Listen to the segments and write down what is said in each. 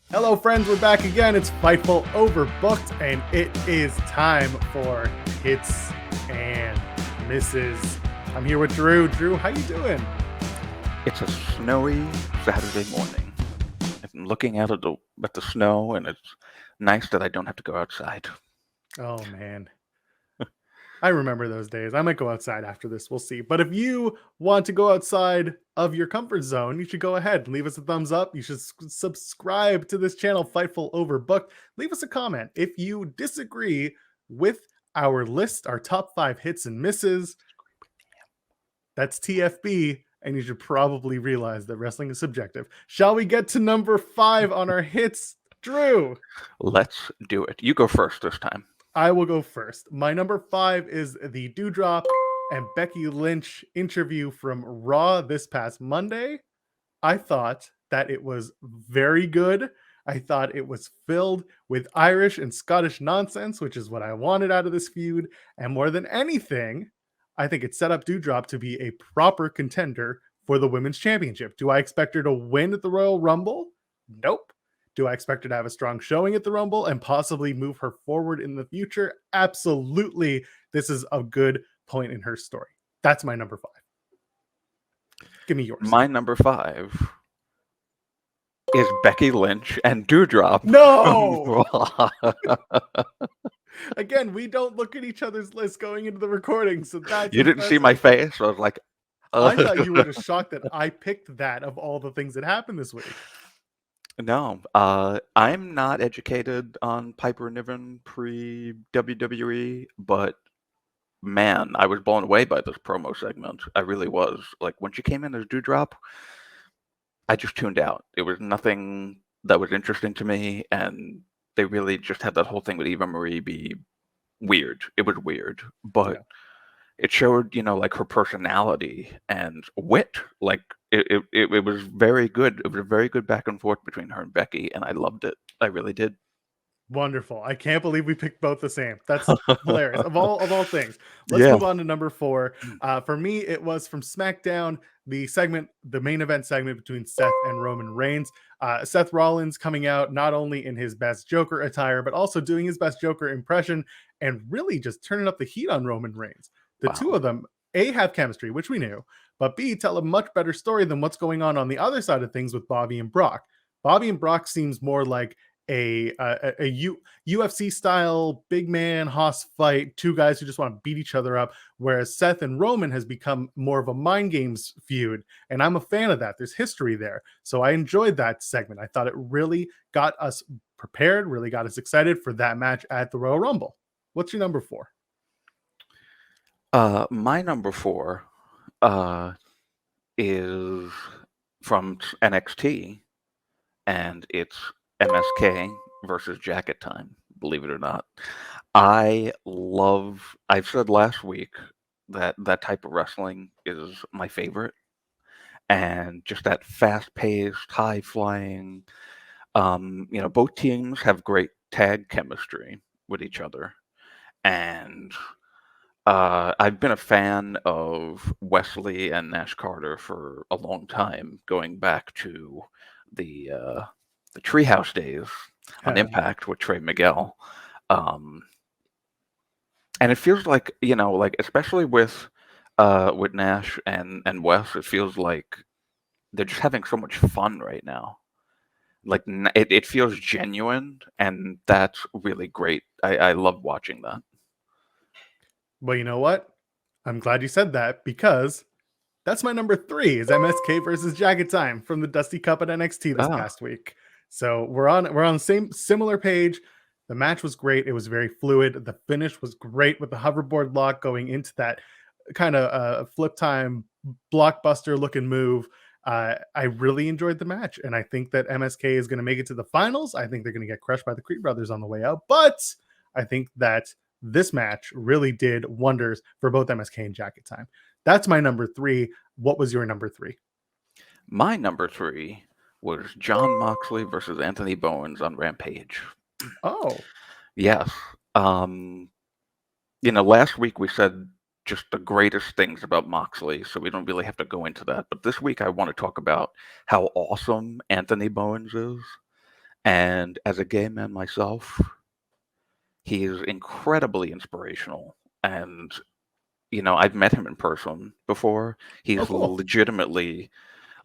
Hello, friends. We're back again. It's Fightful Overbooked, and it is time for hits and misses. I'm here with Drew. Drew, how you doing? It's a snowy Saturday morning. I'm looking out at the snow, and it's nice that I don't have to go outside. Oh, man. I remember those days. I might go outside after this. We'll see. But if you want to go outside of your comfort zone, you should go ahead and leave us a thumbs up. You should subscribe to this channel, Fightful Overbooked. Leave us a comment if you disagree with our list, our top 5 hits and misses. That's TFB, and you should probably realize that wrestling is subjective. Shall we get to number 5 on our hits? Drew. Let's do it. You go first this time. I will go first. My number 5 is the Dewdrop and Becky Lynch interview from Raw this past Monday. I thought that it was very good. I thought it was filled with Irish and Scottish nonsense, which is what I wanted out of this feud. And more than anything, I think it set up Dewdrop to be a proper contender for the Women's Championship. Do I expect her to win at the Royal Rumble? Nope. Do I expect her to have a strong showing at the Rumble and possibly move her forward in the future? Absolutely. This is a good point in her story. That's my number 5. Give me yours. My number 5 is Becky Lynch and Dewdrop. No! Again, we don't look at each other's lists going into the recording, so that's You didn't see my face? I was like, I thought you were just shocked that I picked that of all the things that happened this week. No, I'm not educated on Piper Niven pre-WWE, but man, I was blown away by this promo segment. I really was. Like, when she came in as Dewdrop, I just tuned out. It was nothing that was interesting to me, and they really just had that whole thing with Eva Marie be weird. It was weird, but it showed, like, her personality and wit. Like, it was very good. It was a very good back and forth between her and Becky, and I loved it. I really did. Wonderful. I can't believe we picked both the same. That's hilarious. Of all things. Let's move on to number 4. For me, it was from SmackDown, the main event segment between Seth and Roman Reigns. Seth Rollins coming out not only in his best Joker attire, but also doing his best Joker impression and really just turning up the heat on Roman Reigns. The two of them, A, have chemistry, which we knew, but B, tell a much better story than what's going on the other side of things with Bobby and Brock. Bobby and Brock seems more like a UFC style big man Haas fight, two guys who just want to beat each other up, whereas Seth and Roman has become more of a mind games feud, and I'm a fan of that. There's history there, so I enjoyed that segment. I thought it really got us prepared, really got us excited for that match at the Royal Rumble. What's your number 4? My number 4 is from NXT, and it's MSK versus Jacket Time, believe it or not. I've said last week that type of wrestling is my favorite. And just that fast-paced, high-flying, both teams have great tag chemistry with each other. And I've been a fan of Wesley and Nash Carter for a long time, going back to the Treehouse days on Impact with Trey Miguel. And it feels like, especially with Nash and Wes, it feels like they're just having so much fun right now. Like, it feels genuine, and that's really great. I love watching that. Well, you know what? I'm glad you said that, because that's my number 3 is MSK versus Jacket Time from the Dusty Cup at NXT this past week. So we're on the same similar page. The match was great. It was very fluid. The finish was great with the hoverboard lock going into that kind of flip time blockbuster looking move. I really enjoyed the match, and I think that MSK is going to make it to the finals. I think they're going to get crushed by the Creed brothers on the way out, but I think that this match really did wonders for both MSK and Jacket Time. That's my number 3. What was your number 3? My number 3 was Jon Moxley versus Anthony Bowens on Rampage. Oh. Yes. Last week we said just the greatest things about Moxley, so we don't really have to go into that. But this week I want to talk about how awesome Anthony Bowens is. And as a gay man myself, he is incredibly inspirational. And, I've met him in person before. Oh, He's cool. legitimately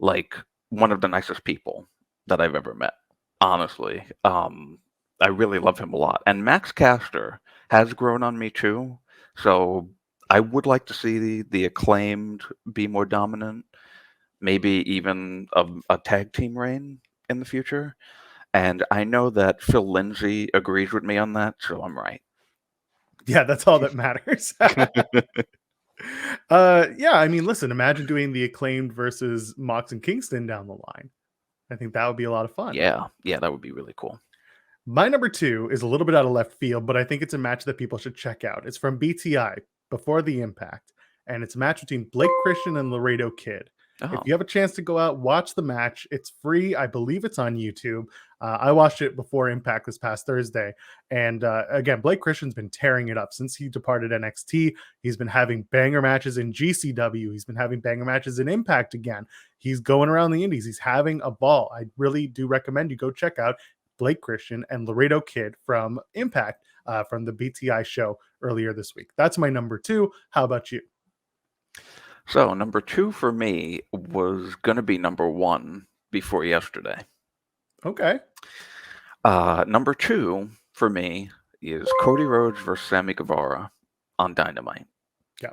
like one of the nicest people that I've ever met, honestly. I really love him a lot. And Max Caster has grown on me too. So I would like to see the Acclaimed be more dominant, maybe even a tag team reign in the future. And I know that Phil Lindsay agrees with me on that, so I'm right. Yeah, that's all that matters. Yeah, I mean, listen, imagine doing the Acclaimed versus Mox and Kingston down the line. I think that would be a lot of fun. Yeah, that would be really cool. My number 2 is a little bit out of left field, but I think it's a match that people should check out. It's from BTI, Before the Impact, and it's a match between Blake Christian and Laredo Kid. If Oh, you have a chance to go out, watch the match. It's free. I believe it's on YouTube. I watched it before Impact this past Thursday. And again, Blake Christian's been tearing it up since he departed NXT. He's been having banger matches in GCW. He's been having banger matches in Impact again. He's going around the indies. He's having a ball. I really do recommend you go check out Blake Christian and Laredo Kid from Impact from the BTI show earlier this week. That's my number 2. How about you? so number 2 for me was going to be number 1 before yesterday. Okay. Number 2 for me is Cody Rhodes versus Sammy Guevara on Dynamite. Yeah.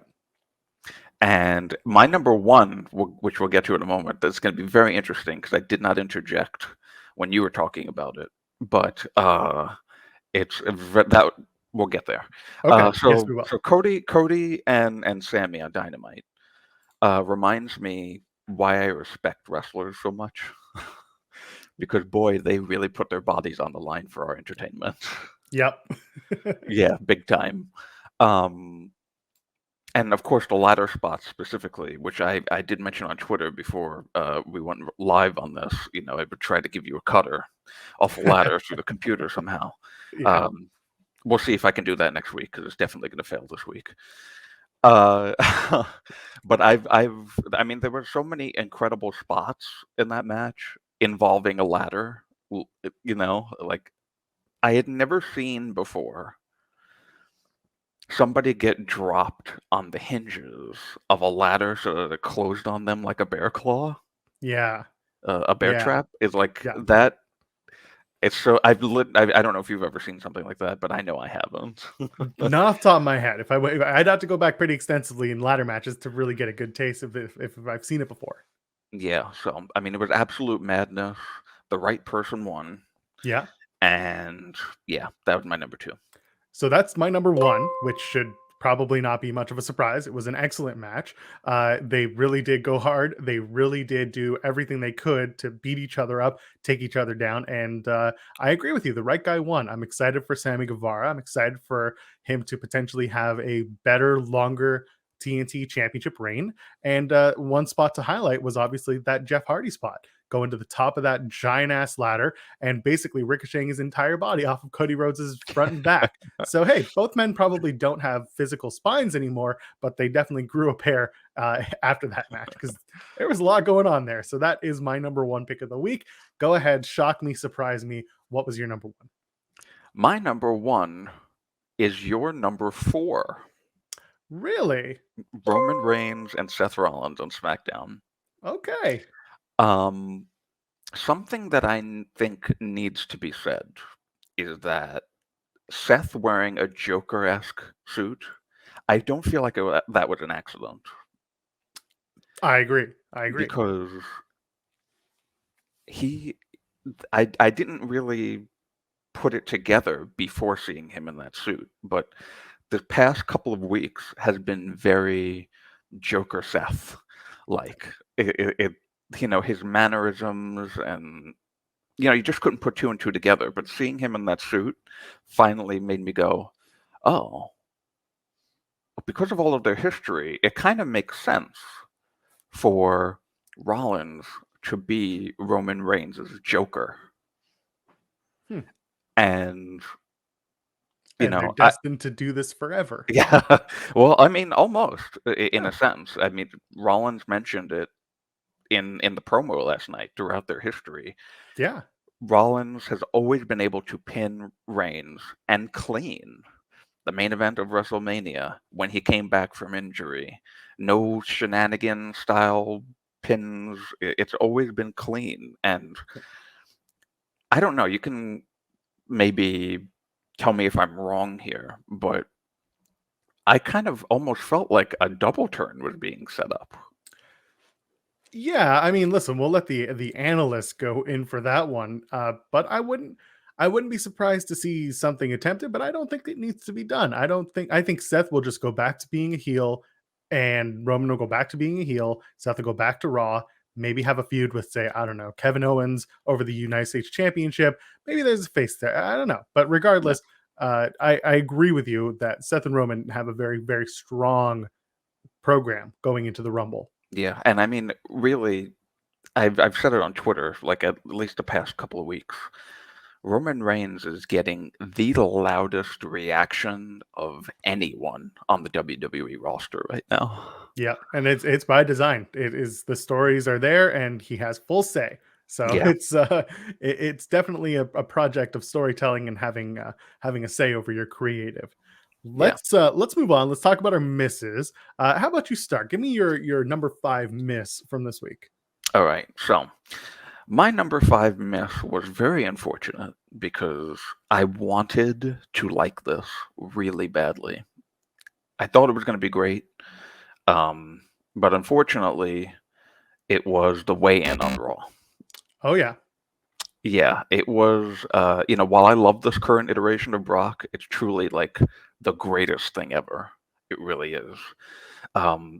And my number 1, which we'll get to in a moment, that's going to be very interesting because I did not interject when you were talking about it, but it's that we'll get there. Okay. Yes, we will. So Cody and Sammy on Dynamite reminds me why I respect wrestlers so much. Because boy, they really put their bodies on the line for our entertainment. Yep. Yeah, big time. And of course, the ladder spots specifically, which I did mention on Twitter before we went live on this. I would try to give you a cutter off a ladder through the computer somehow. Yeah. We'll see if I can do that next week because it's definitely going to fail this week. But I mean, there were so many incredible spots in that match involving a ladder. Like I had never seen before somebody get dropped on the hinges of a ladder so that it closed on them like a bear claw, Yeah. a bear Yeah. trap. Is like Yeah. that. It's so I don't know if you've ever seen something like that, but I know I haven't. Not off the top of my head. If I'd have to go back pretty extensively in ladder matches to really get a good taste of it if I've seen it before. Yeah, so I mean, it was absolute madness. The right person won, Yeah. and yeah, that was my number 2. So that's my number 1, which should probably not be much of a surprise. It was an excellent match. They really did go hard. They really did do everything they could to beat each other up, take each other down. And I agree with you. The right guy won. I'm excited for Sammy Guevara. I'm excited for him to potentially have a better, longer TNT championship reign. And one spot to highlight was obviously that Jeff Hardy spot, going to the top of that giant ass ladder and basically ricocheting his entire body off of Cody Rhodes's front and back. So hey, both men probably don't have physical spines anymore, but they definitely grew a pair after that match because there was a lot going on there. So that is my number 1 pick of the week. Go ahead, shock me, surprise me. What was your number 1? My number 1 is your number 4. Really? Roman Reigns and Seth Rollins on SmackDown. Okay. Something that I think needs to be said is that Seth wearing a Joker-esque suit, I don't feel like that was an accident. I agree. I agree. Because I didn't really put it together before seeing him in that suit, but the past couple of weeks has been very Joker Seth. Like his mannerisms and you just couldn't put 2 and 2 together. But seeing him in that suit finally made me go, oh, because of all of their history, it kind of makes sense for Rollins to be Roman Reigns' Joker. Hmm. And they're destined to do this forever. Yeah. Well, I mean, almost in a sense. I mean, Rollins mentioned it in the promo last night throughout their history. Yeah. Rollins has always been able to pin Reigns and clean the main event of WrestleMania when he came back from injury. No shenanigan style pins. It's always been clean. And I don't know, you can maybe tell me if I'm wrong here, but I kind of almost felt like a double turn was being set up. Yeah, I mean, listen, we'll let the analysts go in for that one. But I wouldn't be surprised to see something attempted, but I don't think it needs to be done. I think Seth will just go back to being a heel, and Roman will go back to being a heel. Seth will go back to Raw, maybe have a feud with, say, I don't know, Kevin Owens over the United States Championship. Maybe there's a face there. I don't know. But Yeah. regardless, I agree with you that Seth and Roman have a very, very strong program going into the Rumble. Yeah, and I mean, really, I've said it on Twitter, like at least the past couple of weeks. Roman Reigns is getting the loudest reaction of anyone on the WWE roster right now. Yeah, and it's by design. It is, the stories are there, and he has full say. So Yeah, it's definitely a project of storytelling and having a say over your creative. yeah. Let's move on. Let's talk about our misses. How about you start? Give me your number 5 miss from this week. All right, so my number 5 miss was very unfortunate because I wanted to like this really badly. I thought it was going to be great, but unfortunately, it was the weigh-in on Raw. Oh yeah, Yeah, it was, while I love this current iteration of Brock, it's truly like the greatest thing ever. It really is.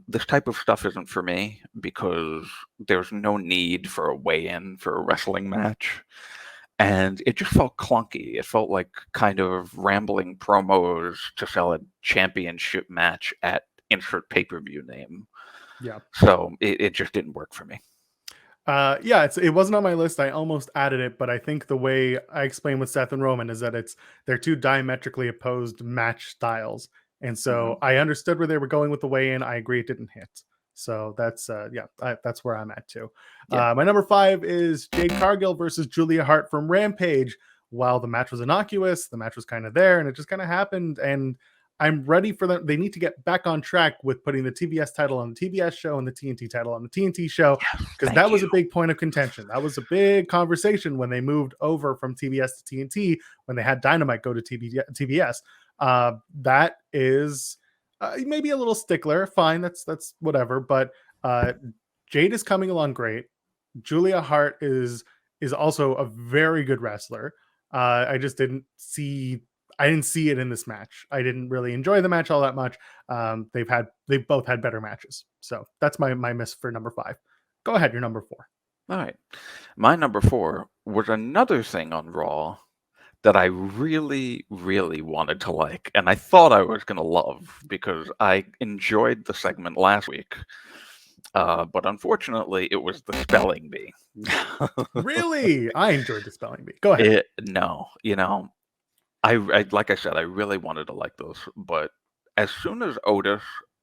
This type of stuff isn't for me because there's no need for a weigh-in for a wrestling match. And it just felt clunky. It felt like kind of rambling promos to sell a championship match at insert pay-per-view name. yeah. So it just didn't work for me. Yeah, it wasn't on my list. I almost added it, but I think the way I explained with Seth and Roman is that they're two diametrically opposed match styles, and Mhm. so I understood where they were going with the weigh-in. I agree it didn't hit, so that's where I'm at too. Yeah. My number 5 is Jade Cargill versus Julia Hart from Rampage. While the match was innocuous, the match was kind of there, and it just kind of happened, and I'm ready for them. They need to get back on track with putting the TBS title on the TBS show and the TNT title on the TNT show, because that Thank was you. a big point of contention. That was a big conversation when they moved over from TBS to TNT, when they had Dynamite go to TBS. That is maybe a little stickler. Fine, that's whatever. But Jade is coming along great. Julia Hart is also a very good wrestler. I just didn't see. I didn't see it in this match. I didn't really enjoy the match all that much. They've both had better matches. So that's my miss for number 5. Go ahead, your number 4. All right. My number 4 was another thing on Raw that I really, really wanted to like, and I thought I was going to love because I enjoyed the segment last week. But unfortunately, it was the spelling bee. Really? I enjoyed the spelling bee. Go ahead. No, I like I said, I really wanted to like those, but as soon as Otis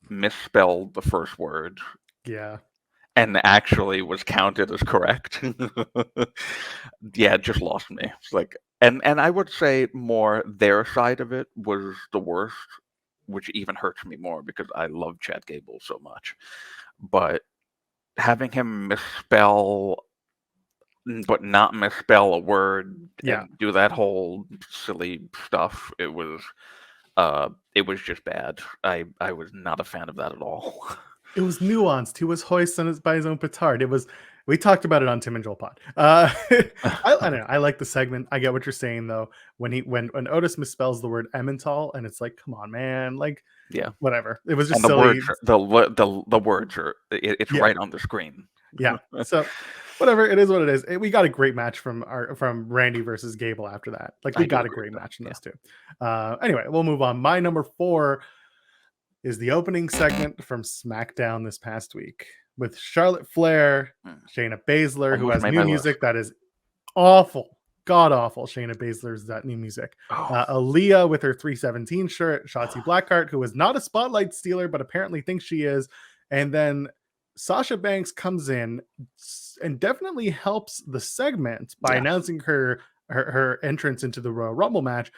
misspelled the first word Yeah. and actually was counted as correct, yeah, it just lost me. It's like, and I would say more their side of it was the worst, which even hurts me more because I love Chad Gable so much. But having him misspell, but not misspell a word Yeah. and do that whole silly stuff, it was just bad. I was not a fan of that at all. It was nuanced. He was hoisted by his own petard. We talked about it on Tim and Joel Pod. I don't know. I like the segment. I get what you're saying though. When Otis misspells the word Emmental, and it's like, come on, man, like Yeah. whatever. It was just And the silly. words the words are it's Yeah. right on the screen. Yeah. So whatever, it is what it is. We got a great match from Randy versus Gable after that. Like, we I do got a agree great with match in that. those two. Anyway, we'll move on. My number 4 is the opening segment from SmackDown this past week with Charlotte Flair, Yeah. Mm. Shayna Baszler, who Almost has made new my list. music that is awful, god awful. Shayna Baszler's that new music. Oh, Aaliyah with her 317 shirt, Shotzi Blackheart, who is not a spotlight stealer but apparently thinks she is, and then Sasha Banks comes in and definitely helps the segment by announcing her entrance into the Royal Rumble match,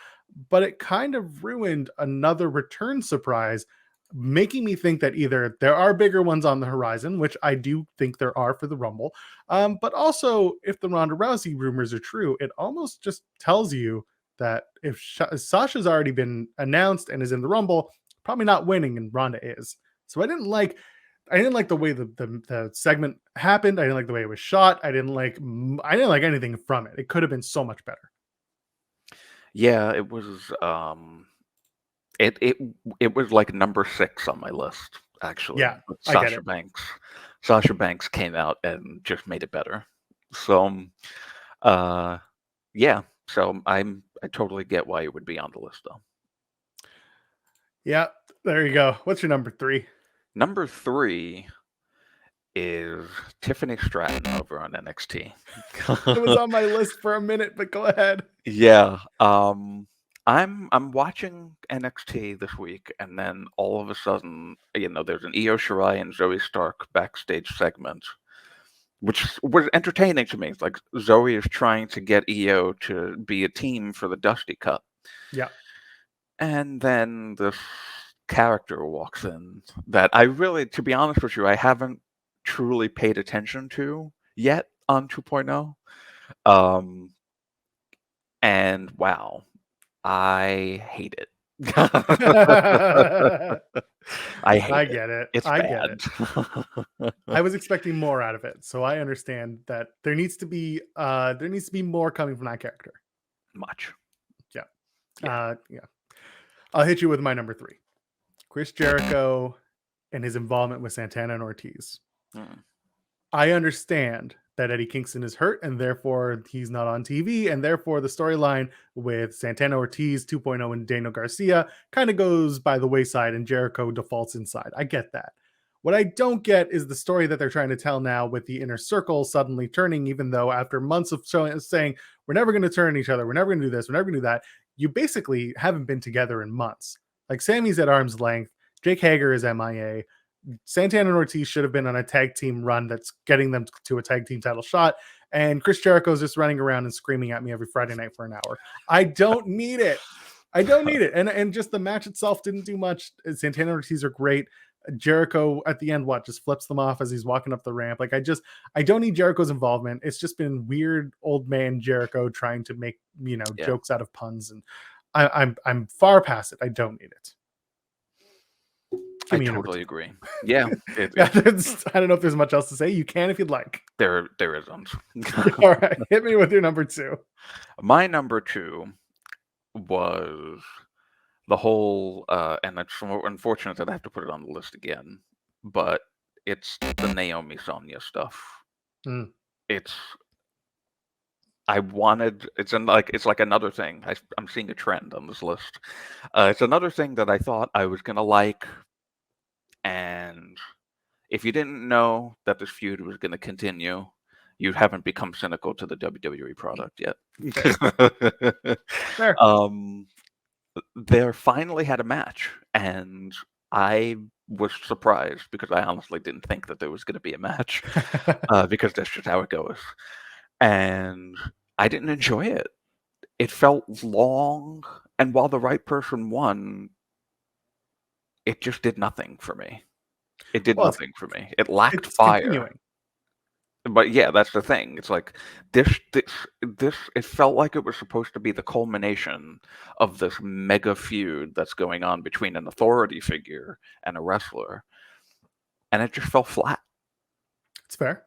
but it kind of ruined another return surprise, making me think that either there are bigger ones on the horizon, which I do think there are for the Rumble, but also if the Ronda Rousey rumors are true, it almost just tells you that if Sasha's already been announced and is in the Rumble, probably not winning, and Ronda is. So I didn't like the way the segment happened. I didn't like the way it was shot. I didn't like anything from it. It could have been so much better. Yeah, it was it was like number 6 on my list, actually. Yeah, But I get it. Sasha Banks came out and just made it better. So yeah, so I totally get why it would be on the list though. Yeah, there you go. What's your number 3? Number 3 is Tiffany Stratton over on NXT. It was on my list for a minute, but go ahead. Yeah, I'm watching NXT this week, and then all of a sudden, there's an Io Shirai and Zoe Stark backstage segment, which was entertaining to me. It's like Zoe is trying to get Io to be a team for the Dusty Cup. Yeah. And then this character walks in that I really, to be honest with you, I haven't truly paid attention to yet on 2.0. And wow, I hate it. I get it. It's I bad. get it. I was expecting more out of it, so I understand that there needs to be more coming from that character. Much. Yeah. Yeah. I'll hit you with my number 3. Chris Jericho and his involvement with Santana and Ortiz. I understand that Eddie Kingston is hurt and therefore he's not on TV, and therefore the storyline with Santana Ortiz 2.0 and Daniel Garcia kind of goes by the wayside and Jericho defaults inside. I get that. What I don't get is the story that they're trying to tell now with the inner circle suddenly turning, even though after months of saying, we're never going to turn each other, we're never going to do this, we're never going to do that, you basically haven't been together in months. Like Sammy's at arm's length, Jake Hager is MIA, Santana and Ortiz should have been on a tag team run that's getting them to a tag team title shot, and Chris Jericho's just running around and screaming at me every Friday night for an hour. I don't need it. I don't need it. And just the match itself didn't do much. Santana and Ortiz are great. Jericho at the end, just flips them off as he's walking up the ramp. Like I don't need Jericho's involvement. It's just been weird old man Jericho trying to make jokes out of puns, and I'm far past it. I don't need it. I totally agree. Yeah. I don't know if there's much else to say. You can if you'd like. There isn't. All right. Hit me with your number 2. My number 2 was the whole, and it's unfortunate that I have to put it on the list again, but it's the Naomi Sonya stuff. It's like another thing. I'm seeing a trend on this list. It's another thing that I thought I was going to like. And if you didn't know that this feud was going to continue, you haven't become cynical to the WWE product yet. Fair. They finally had a match, and I was surprised because I honestly didn't think that there was going to be a match because that's just how it goes. And I didn't enjoy it. It felt long, and while the right person won, it just did nothing for me. It did nothing for me. It lacked fire. Continuing. But yeah, that's the thing. It's like this. It felt like it was supposed to be the culmination of this mega feud that's going on between an authority figure and a wrestler, and it just fell flat. It's fair.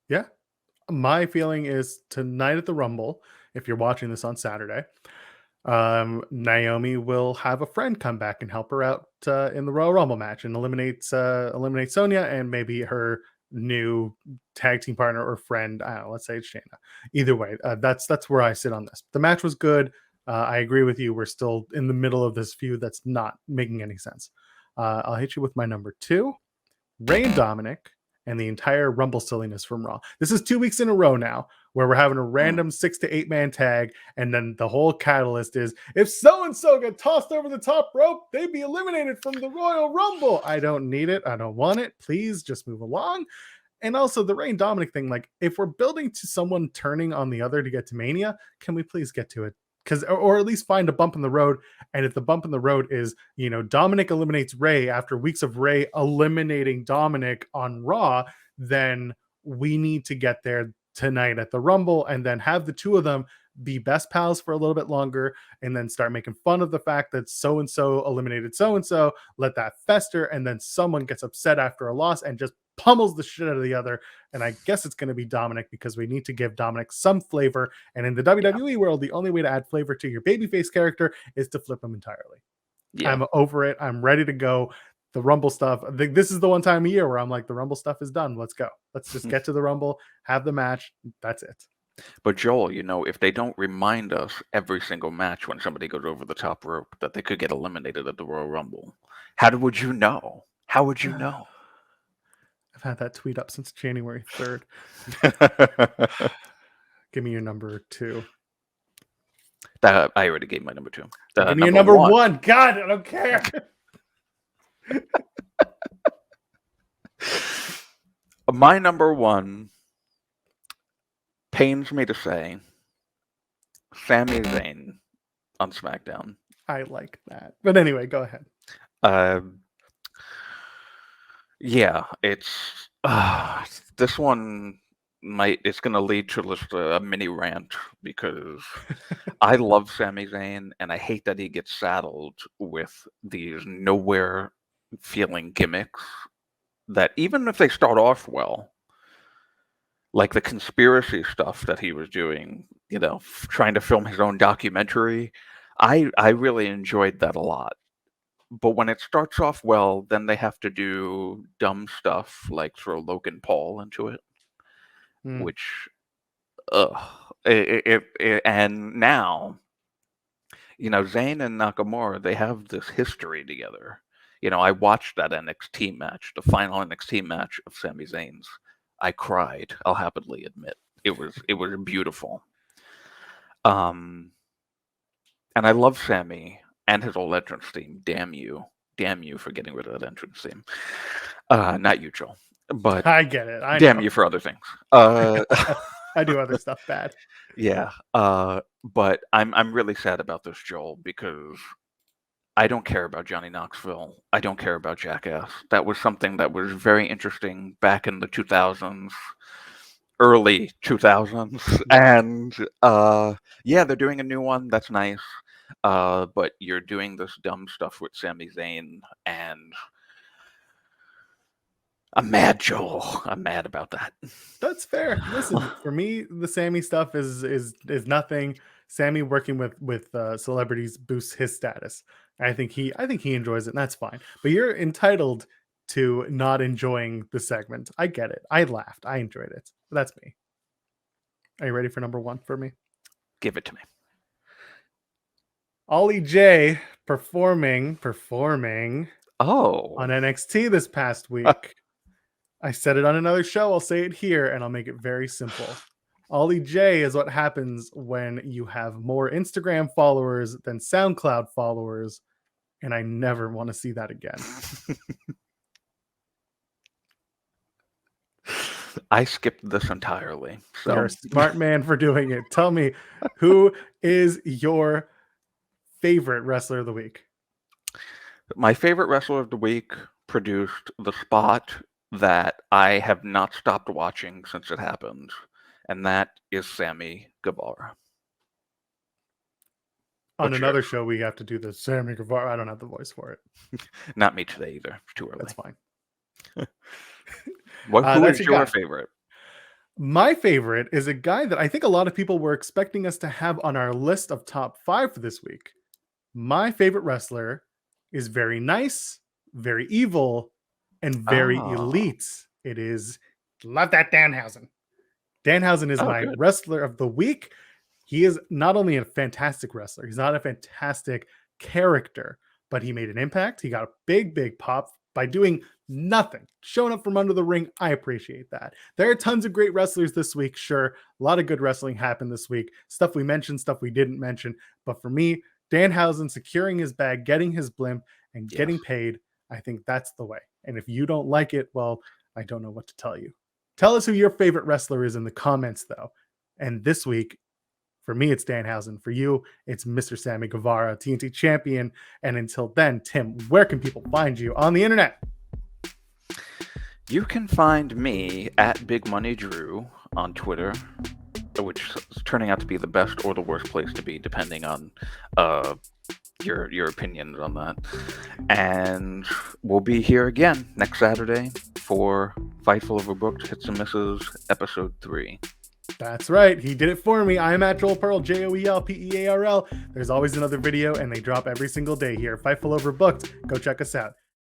Yeah. My feeling is tonight at the Rumble, if you're watching this on Saturday, Naomi will have a friend come back and help her out in the Royal Rumble match and eliminate Sonya and maybe her new tag team partner or friend. I don't know, let's say it's Shayna. Either way, that's where I sit on this. The match was good. I agree with you. We're still in the middle of this feud that's not making any sense. I'll hit you with my number 2. Rey and Dominic and the entire Rumble silliness from Raw. This is 2 weeks in a row now where we're having a random 6 to 8 man tag, and then the whole catalyst is if so-and-so got tossed over the top rope, they'd be eliminated from the Royal Rumble. I don't need it. I don't want it. Please just move along. And also the Reign Dominic thing, like if we're building to someone turning on the other to get to Mania, can we please get to it? Or at least find a bump in the road. And if the bump in the road is, Dominic eliminates Ray after weeks of Ray eliminating Dominic on Raw, then we need to get there tonight at the Rumble and then have the two of them be best pals for a little bit longer and then start making fun of the fact that so-and-so eliminated so-and-so, let that fester, and then someone gets upset after a loss and just pummels the shit out of the other. And I guess it's going to be Dominic because we need to give Dominic some flavor. And in the WWE world, the only way to add flavor to your babyface character is to flip him entirely. Yeah. I'm over it. I'm ready to go. The Rumble stuff, I think this is the one time a year where I'm like, the Rumble stuff is done. Let's go. Let's just get to the Rumble, have the match. That's it. But Joel, if they don't remind us every single match when somebody goes over the top rope that they could get eliminated at the Royal Rumble, how would you know? How would you know? I've had that tweet up since January 3rd. Give me your number 2. I already gave my number 2. Give me your number 1. God, I don't care. My number 1, pains me to say, Sami Zayn on SmackDown. I like that. But anyway, go ahead. Yeah, it's this one it's going to lead to just a mini rant because I love Sami Zayn and I hate that he gets saddled with these nowhere feeling gimmicks that even if they start off well, like the conspiracy stuff that he was doing, trying to film his own documentary, I really enjoyed that a lot. But when it starts off well, then they have to do dumb stuff like throw Logan Paul into it, which, and now, Zayn and Nakamura, they have this history together. I watched that NXT match, the final NXT match of Sami Zayn's. I cried. I'll happily admit it was beautiful. And I love Sami and his old entrance theme. Damn you for getting rid of that entrance theme. Not you, Joel, but I get it. Damn you for other things. I do other stuff bad. Yeah. But I'm really sad about this, Joel, because I don't care about Johnny Knoxville. I don't care about Jackass. That was something that was very interesting back in the 2000s, early 2000s. And yeah, they're doing a new one. That's nice. But you're doing this dumb stuff with Sami Zayn, and I'm mad, Joel. I'm mad about that. That's fair. Listen, for me, the Sami stuff is nothing. Sami working with celebrities boosts his status. I think he enjoys it, and that's fine. But you're entitled to not enjoying the segment. I get it. I laughed. I enjoyed it. But that's me. Are you ready for number 1 for me? Give it to me. Ollie Jay performing on NXT this past week. I said it on another show. I'll say it here, and I'll make it very simple. Ollie Jay is what happens when you have more Instagram followers than SoundCloud followers, and I never want to see that again. I skipped this entirely. So. You're a smart man for doing it. Tell me, who is your favorite wrestler of the week? My favorite wrestler of the week produced the spot that I have not stopped watching since it happened, and that is Sammy Guevara. On another show, we have to do the Sammy Guevara. I don't have the voice for it. Not me today either. It's too early. That's fine. Who is your favorite? My favorite is a guy that I think a lot of people were expecting us to have on our list of top 5 for this week. My favorite wrestler is very nice, very evil, and very elite. It is, love that, Danhausen. Danhausen is my wrestler of the week. He is not only a fantastic wrestler, he's not a fantastic character, but he made an impact. He got a big, big pop by doing nothing, showing up from under the ring. I appreciate that. There are tons of great wrestlers this week. Sure, a lot of good wrestling happened this week. Stuff we mentioned, stuff we didn't mention. But for me, Danhausen securing his bag, getting his blimp, and getting paid, I think that's the way. And if you don't like it, well, I don't know what to tell you. Tell us who your favorite wrestler is in the comments, though. And this week, for me, it's Danhausen. For you, it's Mr. Sammy Guevara, TNT champion. And until then, Tim, where can people find you on the internet? You can find me at Big Money Drew on Twitter, which is turning out to be the best or the worst place to be, depending on your opinions on that. And we'll be here again next Saturday for Fightful Overbooked Hits and Misses episode 3. That's right. He did it for me. I'm at Joel Pearl, JOELPEARL. There's always another video, and they drop every single day here. Fightful Overbooked. Go check us out.